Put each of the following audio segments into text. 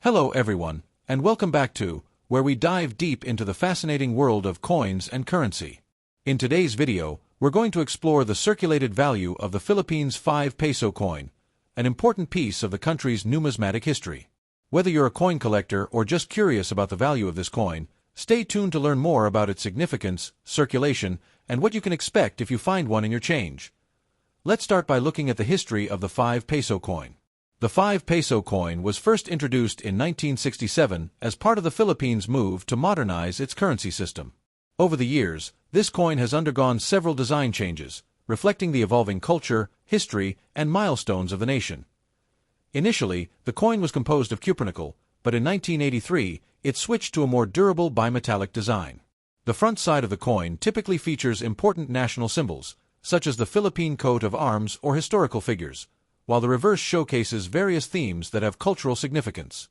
Hello everyone, and welcome back to where we dive deep into the fascinating world of coins and currency. In today's video, we're going to explore the circulated value of the Philippines 5 peso coin, an important piece of the country's numismatic history. Whether you're a coin collector or just curious about the value of this coin, stay tuned to learn more about its significance, circulation, and what you can expect if you find one in your change. Let's start by looking at the history of the 5 peso coin. The 5 peso coin was first introduced in 1967 as part of the Philippines' move to modernize its currency system. Over the years, this coin has undergone several design changes, reflecting the evolving culture, history, and milestones of the nation. Initially, the coin was composed of cupronickel, but in 1983, it switched to a more durable bimetallic design. The front side of the coin typically features important national symbols, such as the Philippine coat of arms or historical figures, while the reverse showcases various themes that have cultural significance.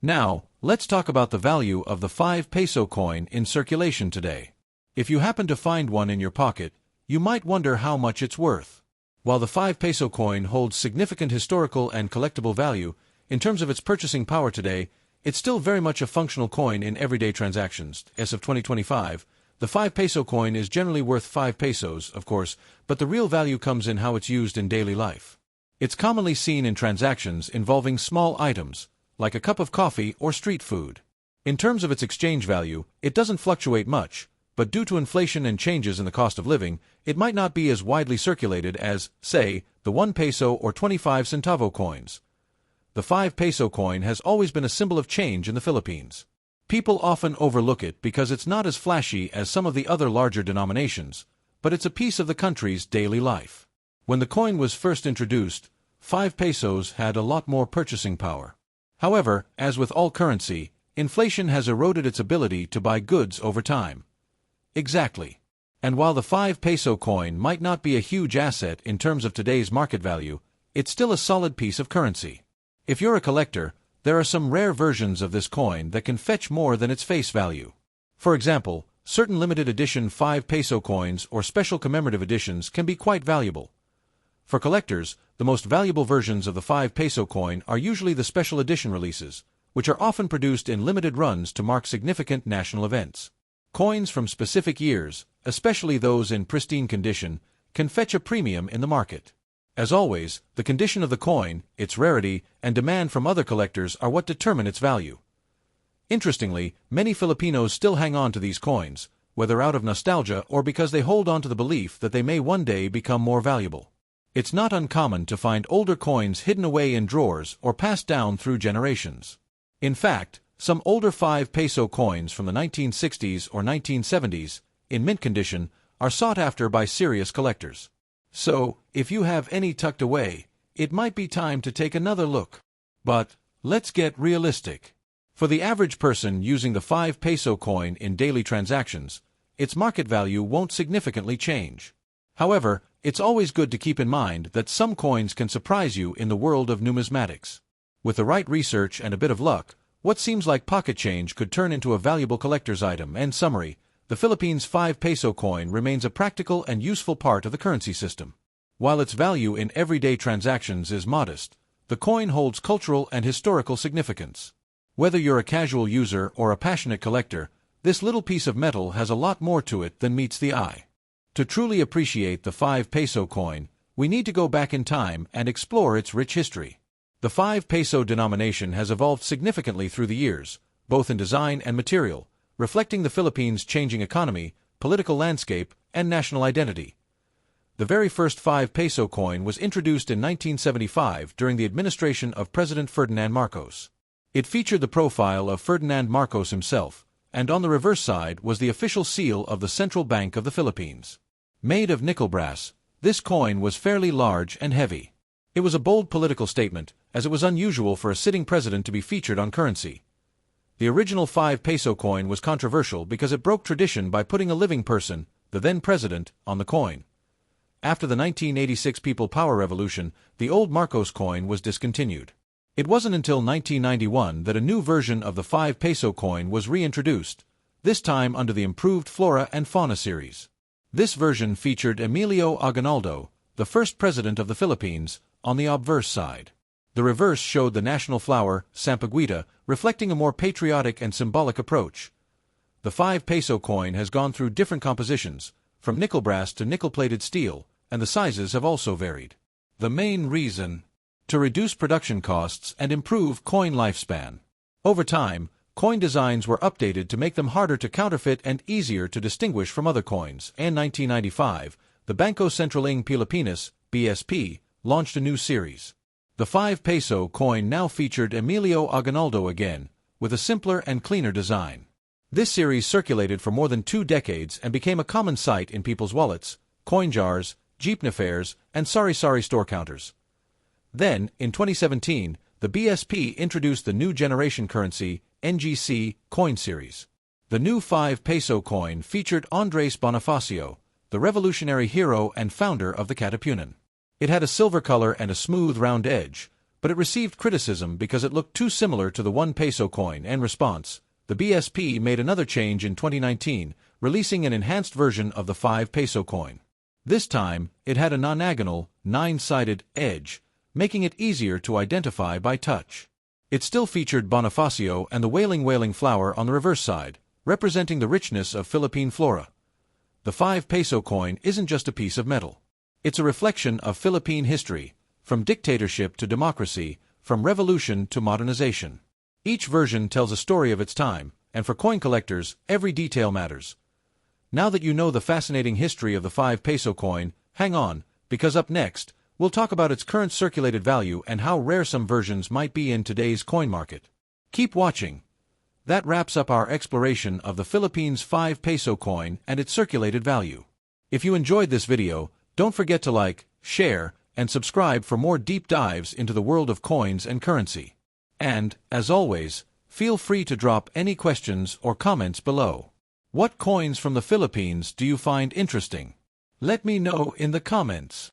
Now, let's talk about the value of the 5 peso coin in circulation today. If you happen to find one in your pocket, you might wonder how much it's worth. While the 5 peso coin holds significant historical and collectible value, in terms of its purchasing power today, it's still very much a functional coin in everyday transactions. As of 2025, the 5 peso coin is generally worth 5 pesos, of course, but the real value comes in how it's used in daily life. It's commonly seen in transactions involving small items, like a cup of coffee or street food. In terms of its exchange value, it doesn't fluctuate much, but due to inflation and changes in the cost of living, it might not be as widely circulated as, say, the 1 peso or 25 centavo coins. The 5 peso coin has always been a symbol of change in the Philippines. People often overlook it because it's not as flashy as some of the other larger denominations, but it's a piece of the country's daily life. When the coin was first introduced, 5 pesos had a lot more purchasing power. However, as with all currency, inflation has eroded its ability to buy goods over time. Exactly. And while the 5 peso coin might not be a huge asset in terms of today's market value, it's still a solid piece of currency. If you're a collector, there are some rare versions of this coin that can fetch more than its face value. For example, certain limited edition 5 peso coins or special commemorative editions can be quite valuable. For collectors, the most valuable versions of the 5 peso coin are usually the special edition releases, which are often produced in limited runs to mark significant national events. Coins from specific years, especially those in pristine condition, can fetch a premium in the market. As always, the condition of the coin, its rarity, and demand from other collectors are what determine its value. Interestingly, many Filipinos still hang on to these coins, whether out of nostalgia or because they hold on to the belief that they may one day become more valuable. It's not uncommon to find older coins hidden away in drawers or passed down through generations. In fact, some older 5 peso coins from the 1960s or 1970s, in mint condition, are sought after by serious collectors. So, if you have any tucked away, it might be time to take another look. But, let's get realistic. For the average person using the 5 peso coin in daily transactions, its market value won't significantly change. However, it's always good to keep in mind that some coins can surprise you in the world of numismatics. With the right research and a bit of luck, what seems like pocket change could turn into a valuable collector's item. In summary, the Philippines 5 peso coin remains a practical and useful part of the currency system. While its value in everyday transactions is modest, the coin holds cultural and historical significance. Whether you're a casual user or a passionate collector, this little piece of metal has a lot more to it than meets the eye. To truly appreciate the 5 peso coin, we need to go back in time and explore its rich history. The 5 peso denomination has evolved significantly through the years, both in design and material, reflecting the Philippines' changing economy, political landscape, and national identity. The very first 5 peso coin was introduced in 1975 during the administration of President Ferdinand Marcos. It featured the profile of Ferdinand Marcos himself, and on the reverse side was the official seal of the Central Bank of the Philippines. Made of nickel brass, this coin was fairly large and heavy. It was a bold political statement, as it was unusual for a sitting president to be featured on currency. The original 5 peso coin was controversial because it broke tradition by putting a living person, the then president, on the coin. After the 1986 People Power Revolution, the old Marcos coin was discontinued. It wasn't until 1991 that a new version of the 5 peso coin was reintroduced, this time under the improved Flora and Fauna series. This version featured Emilio Aguinaldo, the first president of the Philippines, on the obverse side. The reverse showed the national flower, sampaguita, reflecting a more patriotic and symbolic approach. The 5 peso coin has gone through different compositions, from nickel brass to nickel-plated steel, and the sizes have also varied. The main reason: to reduce production costs and improve coin lifespan. Over time, coin designs were updated to make them harder to counterfeit and easier to distinguish from other coins. In 1995, the Banco Central ng Pilipinas, BSP, launched a new series. The 5 peso coin now featured Emilio Aguinaldo again, with a simpler and cleaner design. This series circulated for more than 2 decades and became a common sight in people's wallets, coin jars, jeepney fares, and sari-sari store counters. Then, in 2017, the BSP introduced the new generation currency, NGC, coin series. The new 5 peso coin featured Andres Bonifacio, the revolutionary hero and founder of the Katipunan. It had a silver color and a smooth round edge, but it received criticism because it looked too similar to the 1 peso coin. In response, the BSP made another change in 2019, releasing an enhanced version of the 5 peso coin. This time, it had a nonagonal, 9-sided edge, making it easier to identify by touch. It still featured Bonifacio and the wailing flower on the reverse side, representing the richness of Philippine flora. The 5 peso coin isn't just a piece of metal. It's a reflection of Philippine history, from dictatorship to democracy, from revolution to modernization. Each version tells a story of its time, and for coin collectors, every detail matters. Now that you know the fascinating history of the 5 peso coin, hang on, because up next, we'll talk about its current circulated value and how rare some versions might be in today's coin market. Keep watching. That wraps up our exploration of the Philippines 5 peso coin and its circulated value. If you enjoyed this video, don't forget to like, share, and subscribe for more deep dives into the world of coins and currency. And, as always, feel free to drop any questions or comments below. What coins from the Philippines do you find interesting? Let me know in the comments.